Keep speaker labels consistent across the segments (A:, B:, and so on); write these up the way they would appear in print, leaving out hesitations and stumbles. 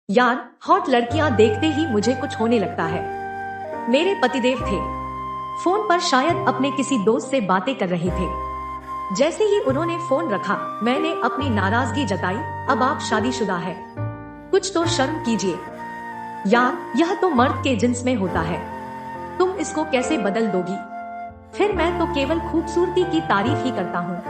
A: यार, हॉट लड़कियां देखते ही मुझे कुछ होने लगता है। मेरे पतिदेव थे, फोन पर शायद अपने किसी दोस्त से बातें कर रहे थे। जैसे ही उन्होंने फोन रखा, मैंने अपनी नाराजगी जताई। अब आप शादीशुदा है, कुछ तो शर्म कीजिए। यार, यह तो मर्द के जिन्स में होता है, तुम इसको कैसे बदल दोगी? फिर मैं तो केवल खूबसूरती की तारीफ ही करता हूँ,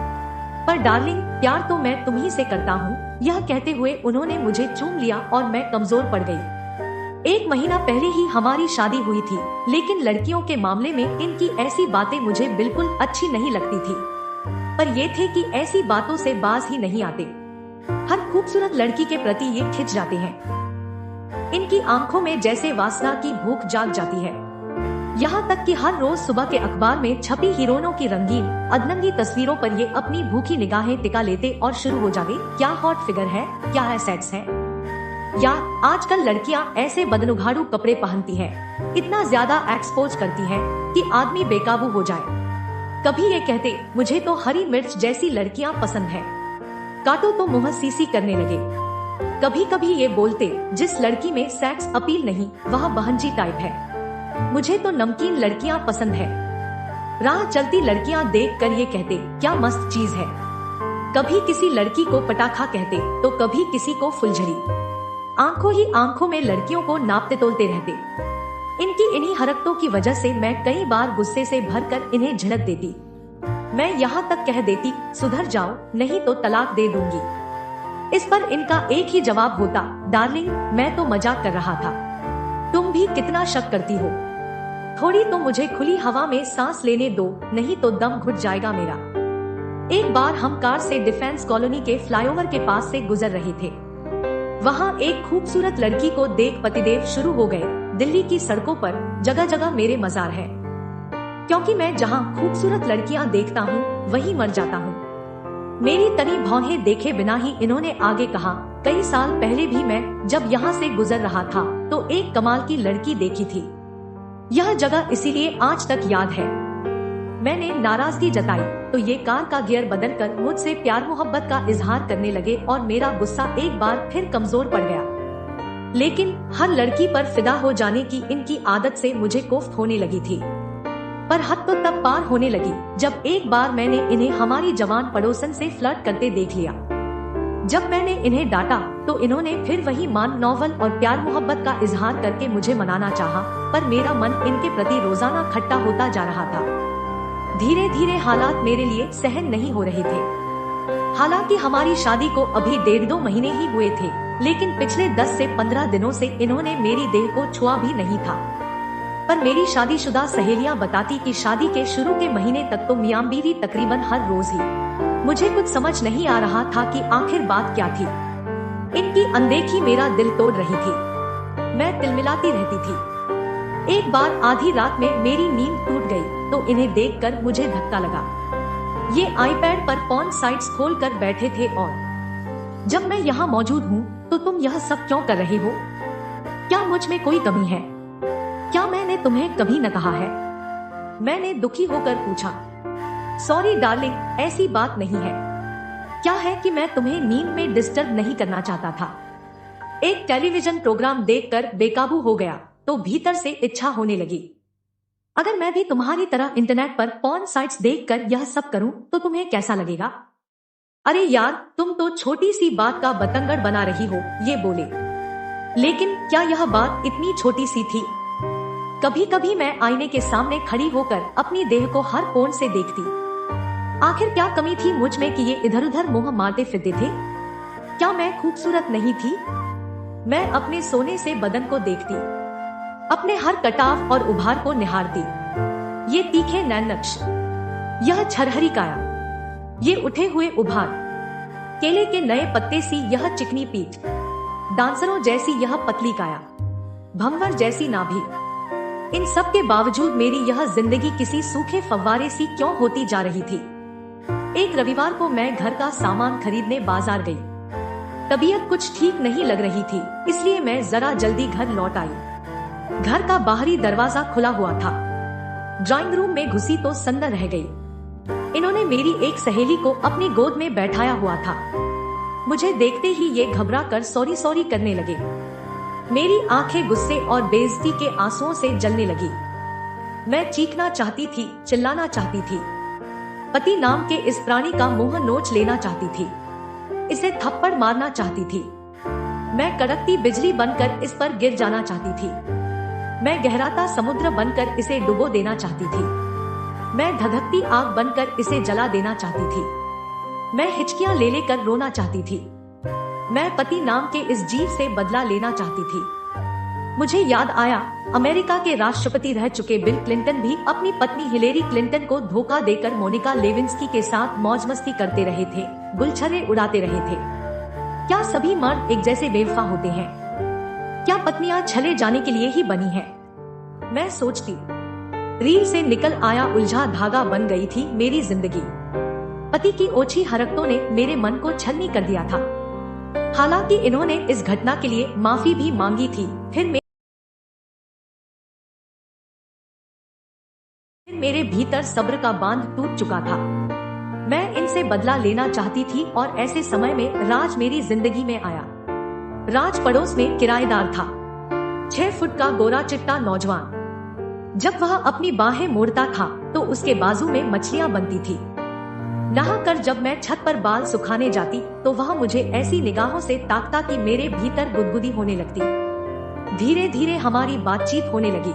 A: पर डार्लिंग, प्यार तो मैं तुम्ही से करता हूँ। यह कहते हुए उन्होंने मुझे चूम लिया और मैं कमजोर पड़ गई। 1 महीना पहले ही हमारी शादी हुई थी, लेकिन लड़कियों के मामले में इनकी ऐसी बातें मुझे बिल्कुल अच्छी नहीं लगती थी। पर ये थे कि ऐसी बातों से बाज ही नहीं आते। हर खूबसूरत लड़की के प्रति ये खिंच जाते हैं। इनकी आंखों में जैसे वासना की भूख जाग जाती है। यहाँ तक कि हर रोज सुबह के अखबार में छपी हीरोइनों की रंगीन अधनंगी तस्वीरों पर ये अपनी भूखी निगाहें टिका लेते और शुरू हो जाते, क्या हॉट फिगर है, क्या एसेट्स है। या आजकल लड़कियां ऐसे बदनुगाड़ू कपड़े पहनती हैं, इतना ज्यादा एक्सपोज करती हैं कि आदमी बेकाबू हो जाए। कभी ये कहते, मुझे तो हरी मिर्च जैसी लड़कियां पसंद है, काटो तो मुंह सीसी करने लगे। कभी कभी ये बोलते, जिस लड़की में सेक्स अपील नहीं वह बहनजी टाइप है, मुझे तो नमकीन लड़कियां पसंद है। राह चलती लड़कियां देखकर ये कहते, क्या मस्त चीज है। कभी किसी लड़की को पटाखा कहते, तो कभी किसी को फुलझड़ी। आंखों ही आंखों में लड़कियों को नापते तोलते रहते। इनकी इन्हीं हरकतों की वजह से मैं कई बार गुस्से से भरकर इन्हें झिड़क देती। मैं यहाँ तक कह देती, सुधर जाओ नहीं तो तलाक दे दूंगी। इस पर इनका एक ही जवाब होता, डार्लिंग, मैं तो मजाक कर रहा था, तुम भी कितना शक करती हो। थोड़ी तो मुझे खुली हवा में सांस लेने दो, नहीं तो दम घुट जाएगा मेरा। एक बार हम कार से डिफेंस कॉलोनी के फ्लाईओवर के पास से गुजर रहे थे। वहाँ एक खूबसूरत लड़की को देख पतिदेव शुरू हो गए। दिल्ली की सड़कों पर जगह जगह मेरे मजार है, क्योंकि मैं जहाँ खूबसूरत लड़कियाँ देखता हूँ वहीं मर जाता हूँ। मेरी तनी भौहें देखे बिना ही इन्होंने आगे कहा, कई साल पहले भी मैं जब यहाँ से गुजर रहा था तो एक कमाल की लड़की देखी थी। यह जगह इसीलिए आज तक याद है। मैंने नाराजगी जताई तो ये कार का गियर बदलकर मुझसे प्यार मोहब्बत का इजहार करने लगे और मेरा गुस्सा एक बार फिर कमजोर पड़ गया। लेकिन हर लड़की पर फिदा हो जाने की इनकी आदत से मुझे कोफ्त होने लगी थी। पर हद तो तब पार होने लगी जब एक बार मैंने इन्हें हमारी जवान पड़ोसन से फ्लर्ट करते देख लिया। जब मैंने इन्हें डांटा तो इन्होंने फिर वही मान नॉवल और प्यार मोहब्बत का इजहार करके मुझे मनाना चाहा, पर मेरा मन इनके प्रति रोजाना खट्टा होता जा रहा था। धीरे धीरे हालात मेरे लिए सहन नहीं हो रहे थे। हालांकि हमारी शादी को अभी 1.5-2 महीने ही हुए थे, लेकिन पिछले 10 से 15 दिनों से इन्होंने मेरी देह को छुआ भी नहीं था। पर मेरी शादीशुदा सहेलियां बताती कि शादी के शुरू के महीने तक तो मियां बीवी तकरीबन हर रोज ही। मुझे कुछ समझ नहीं आ रहा था कि आखिर बात क्या थी। इनकी अनदेखी मेरा दिल तोड़ रही थी। मैं तिलमिलाती रहती थी। एक बार आधी रात में मेरी नींद टूट गई तो इन्हें देखकर मुझे धक्का लगा। ये आईपैड पर पॉर्न साइट्स खोलकर बैठे थे और जब मैं यहाँ मौजूद हूँ तो तुम यह सब क्यों कर रहे हो? क्या मुझ में कोई कमी है? क्या मैंने तुम्हें कभी न कहा है? मैंने दुखी होकर पूछा। सॉरी डार्लिंग, ऐसी बात नहीं है। क्या है कि मैं तुम्हें नींद में डिस्टर्ब नहीं करना चाहता था। एक टेलीविजन प्रोग्राम देखकर बेकाबू हो गया तो भीतर से इच्छा होने लगी, अगर मैं भी तुम्हारी तरह इंटरनेट पर पॉर्न साइट्स देखकर यह सब करूं तो तुम्हें कैसा लगेगा? अरे यार, तुम तो छोटी सी बात का बतंगड़ बना रही हो, ये बोले। लेकिन क्या यह बात इतनी छोटी सी थी? कभी कभी मैं आईने के सामने खड़ी होकर अपनी देह को हर कोण से देखती। आखिर क्या कमी थी मुझ में कि ये इधर उधर मुंह मारते फिरते थे? क्या मैं खूबसूरत नहीं थी? मैं अपने सोने से बदन को देखती, अपने हर कटाव और उभार को निहारती। ये तीखे नैन नक्श, यह छरहरी काया, ये उठे हुए उभार, केले के नए पत्ते सी यह चिकनी पीठ, डांसरों जैसी यह पतली काया, भंवर जैसी नाभि। इन सब के बावजूद मेरी यह जिंदगी किसी सूखे फव्वारे सी क्यों होती जा रही थी। एक रविवार को मैं घर का सामान खरीदने बाजार गई। तबीयत कुछ ठीक नहीं लग रही थी, इसलिए मैं जरा जल्दी घर लौट आई। घर का बाहरी दरवाजा खुला हुआ था। ड्राइंग रूम में घुसी तो सन्ना रह गई। इन्होंने मेरी एक सहेली को अपनी गोद में बैठाया हुआ था। मुझे देखते ही ये घबरा कर सॉरी सॉरी करने लगे। मेरी आंखें गुस्से और बेइज्जती के आंसुओं से जलने लगी। मैं चीखना चाहती थी, चिल्लाना चाहती थी, पति नाम के इस प्राणी का मुंह नोच लेना चाहती थी, इसे थप्पड़ मारना चाहती थी। मैं कड़कती बिजली बनकर इस पर गिर जाना चाहती थी। मैं गहराता समुद्र बनकर इसे डुबो देना चाहती थी। मैं धधकती आग बनकर इसे जला देना चाहती थी। मैं हिचकियां ले लेकर रोना चाहती थी। मैं पति नाम के इस जीव से बदला लेना चाहती थी। मुझे याद आया, अमेरिका के राष्ट्रपति रह चुके बिल क्लिंटन भी अपनी पत्नी हिलेरी क्लिंटन को धोखा देकर मोनिका लेविंस्की के साथ मौज मस्ती करते रहे थे, गुलछर्रे उड़ाते रहे थे। क्या सभी मर्द एक जैसे बेवफा होते हैं? क्या पत्नियां छले जाने के लिए ही बनी हैं? मैं सोचती। रील से निकल आया उलझा धागा बन गई थी मेरी जिंदगी। पति की ओछी हरकतों ने मेरे मन को छलनी कर दिया था। हालांकि इन्होंने इस घटना के लिए माफी भी मांगी थी। फिर मेरे भीतर सब्र का बांध टूट चुका था। मैं इनसे बदला लेना चाहती थी और ऐसे समय में राज मेरी जिंदगी में आया। राज पड़ोस में किराएदार था, 6 फुट का गोरा चिट्टा नौजवान। जब वह अपनी बाहें मोड़ता था तो उसके बाजू में मछलियां बनती थी। नहाकर जब मैं छत पर बाल सुखाने जाती तो वह मुझे ऐसी निगाहों से ताकता कि मेरे भीतर गुदगुदी होने लगती। धीरे धीरे हमारी बातचीत होने लगी।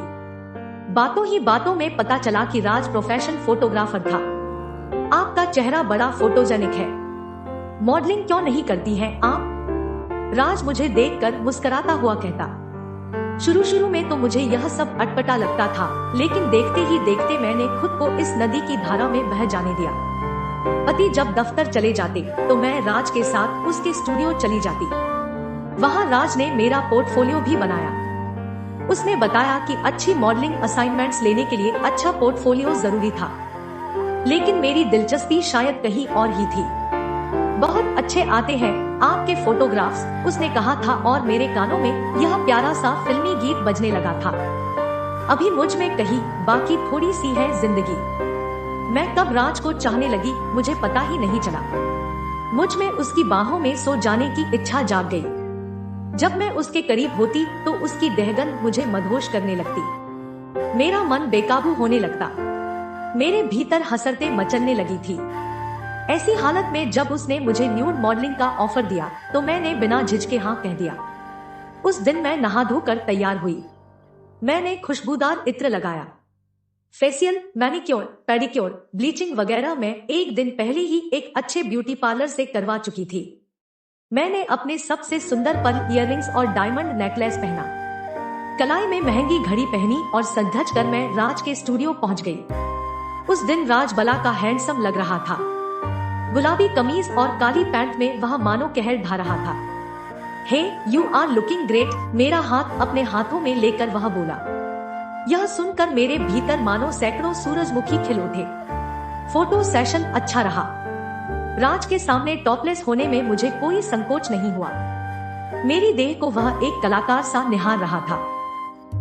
A: बातों ही बातों में पता चला कि राज प्रोफेशनल फोटोग्राफर था। आपका चेहरा बड़ा फोटोजेनिक है, मॉडलिंग क्यों नहीं करती हैं आप? राज मुझे देखकर मुस्कुराता हुआ कहता। शुरू में तो मुझे यह सब अटपटा लगता था, लेकिन देखते ही देखते मैंने खुद को इस नदी की धारा में बह जाने दिया। पति जब दफ्तर चले जाते तो मैं राज के साथ उसके स्टूडियो चली जाती। वहाँ राज ने मेरा पोर्टफोलियो भी बनाया। उसने बताया कि अच्छी मॉडलिंग असाइनमेंट्स लेने के लिए अच्छा पोर्टफोलियो जरूरी था, लेकिन मेरी दिलचस्पी शायद कहीं और ही थी। बहुत अच्छे आते हैं आपके फोटोग्राफ्स, उसने कहा था और मेरे कानों में यह प्यारा सा फिल्मी गीत बजने लगा था। अभी मुझ में कहीं बाकी थोड़ी सी है जिंदगी। मैं कब राज को चाहने लगी मुझे पता ही नहीं चला। मुझ में उसकी बाहों में सो जाने की इच्छा जाग गई। जब मैं उसके करीब होती तो उसकी दहगंध मुझे मदहोश करने लगती। मेरा मन बेकाबू होने लगता, मेरे भीतर हसरतें मचलने लगी थी। ऐसी हालत में जब उसने मुझे न्यूड मॉडलिंग का ऑफर दिया तो मैंने बिना झिझके हाँ कह दिया। उस दिन मैं नहा धोकर तैयार हुई। मैंने खुशबूदार इत्र लगाया। फेशियल, मैनिक्योर, पेडिक्योर, ब्लीचिंग वगैरह मैं एक दिन पहले ही एक अच्छे ब्यूटी पार्लर से करवा चुकी थी। मैंने अपने सबसे सुंदर पर्ल इयररिंग्स और डायमंड नेकलेस पहना, कलाई में महंगी घड़ी पहनी और सज धज कर मैं राज के स्टूडियो पहुंच गई। उस दिन राज बला का हैंडसम लग रहा था। गुलाबी कमीज और काली पैंट में वह मानो कहर ढा रहा था। हे, यू आर लुकिंग ग्रेट, मेरा हाथ अपने हाथों में लेकर वह बोला। यह सुनकर मेरे भीतर मानो सैकड़ों सूरजमुखी खिल उठे। फोटो सेशन अच्छा रहा। राज के सामने टॉपलेस होने में मुझे कोई संकोच नहीं हुआ। मेरी देह को वह एक कलाकार सा निहार रहा था,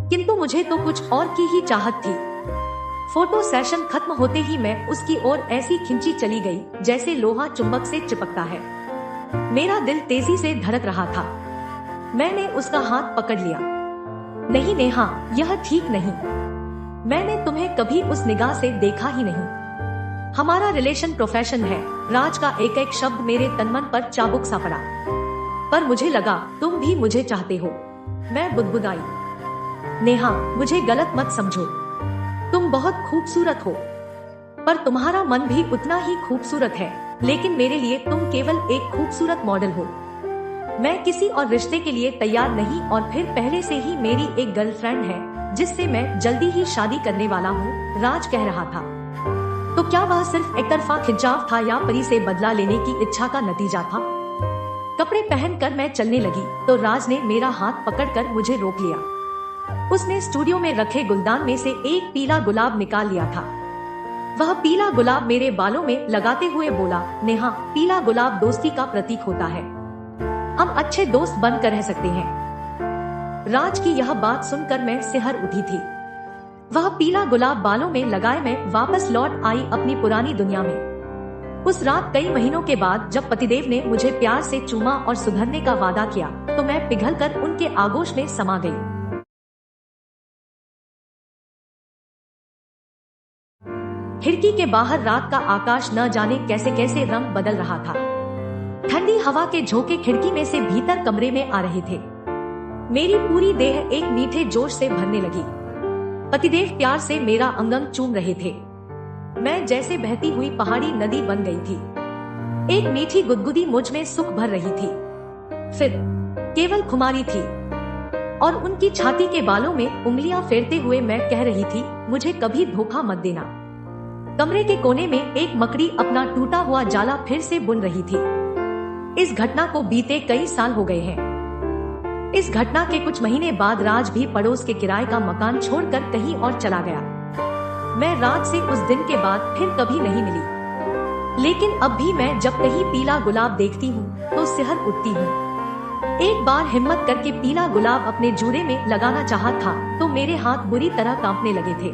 A: किंतु मुझे तो कुछ और की ही चाहत थी। फोटो सेशन खत्म होते ही मैं उसकी ओर ऐसी खिंची चली गई जैसे लोहा चुंबक से चिपकता है। मेरा दिल तेजी से धड़क रहा था। मैंने उसका हाथ पकड़ लिया। नहीं नेहा, यह ठीक नहीं। मैंने तुम्हें कभी उस निगाह से देखा ही नहीं। हमारा रिलेशन प्रोफेशन है। राज का एक एक शब्द मेरे तनमन पर चाबुक सा पड़ा। पर मुझे लगा तुम भी मुझे चाहते हो। मैं बुदबुदाई। नेहा, मुझे गलत मत समझो। तुम बहुत खूबसूरत हो, पर तुम्हारा मन भी उतना ही खूबसूरत है। लेकिन मेरे लिए तुम केवल एक खूबसूरत मॉडल हो। मैं किसी और रिश्ते के लिए तैयार नहीं, और फिर पहले से ही मेरी एक गर्लफ्रेंड है जिससे मैं जल्दी ही शादी करने वाला हूँ, राज कह रहा था। तो क्या वह सिर्फ एक तरफा खिंचाव था या परी से बदला लेने की इच्छा का नतीजा था? कपड़े पहनकर मैं चलने लगी तो राज ने मेरा हाथ पकड़कर मुझे रोक लिया। उसने स्टूडियो में रखे गुलदान में से एक पीला गुलाब निकाल लिया था। वह पीला गुलाब मेरे बालों में लगाते हुए बोला, नेहा, पीला गुलाब दोस्ती का प्रतीक होता है। हम अच्छे दोस्त बनकर रह सकते हैं। राज की यह बात सुनकर मैं सिहर उठी थी। वह पीला गुलाब बालों में लगाए मैं वापस लौट आई अपनी पुरानी दुनिया में। उस रात कई महीनों के बाद जब पतिदेव ने मुझे प्यार से चूमा और सुधरने का वादा किया तो मैं पिघलकर उनके आगोश में समा गई। खिड़की के बाहर रात का आकाश न जाने कैसे कैसे रंग बदल रहा था। ठंडी हवा के झोंके खिड़की में से भीतर कमरे में आ रहे थे। मेरी पूरी देह एक मीठे जोश से भरने लगी। पतिदेव प्यार से मेरा अंग चूम रहे थे। मैं जैसे बहती हुई पहाड़ी नदी बन गई थी। एक मीठी गुदगुदी मुझ में सुख भर रही थी। फिर केवल खुमारी थी और उनकी छाती के बालों में उंगलियां फेरते हुए मैं कह रही थी, मुझे कभी धोखा मत देना। कमरे के कोने में एक मकड़ी अपना टूटा हुआ जाला फिर से बुन रही थी। इस घटना को बीते कई साल हो गए हैं। इस घटना के कुछ महीने बाद राज भी पड़ोस के किराए का मकान छोड़कर कहीं और चला गया। मैं राज से उस दिन के बाद फिर कभी नहीं मिली। लेकिन अब भी मैं जब कहीं पीला गुलाब देखती हूँ तो सिहर उठती हूँ। एक बार हिम्मत करके पीला गुलाब अपने जूड़े में लगाना चाहा था तो मेरे हाथ बुरी तरह कांपने लगे थे।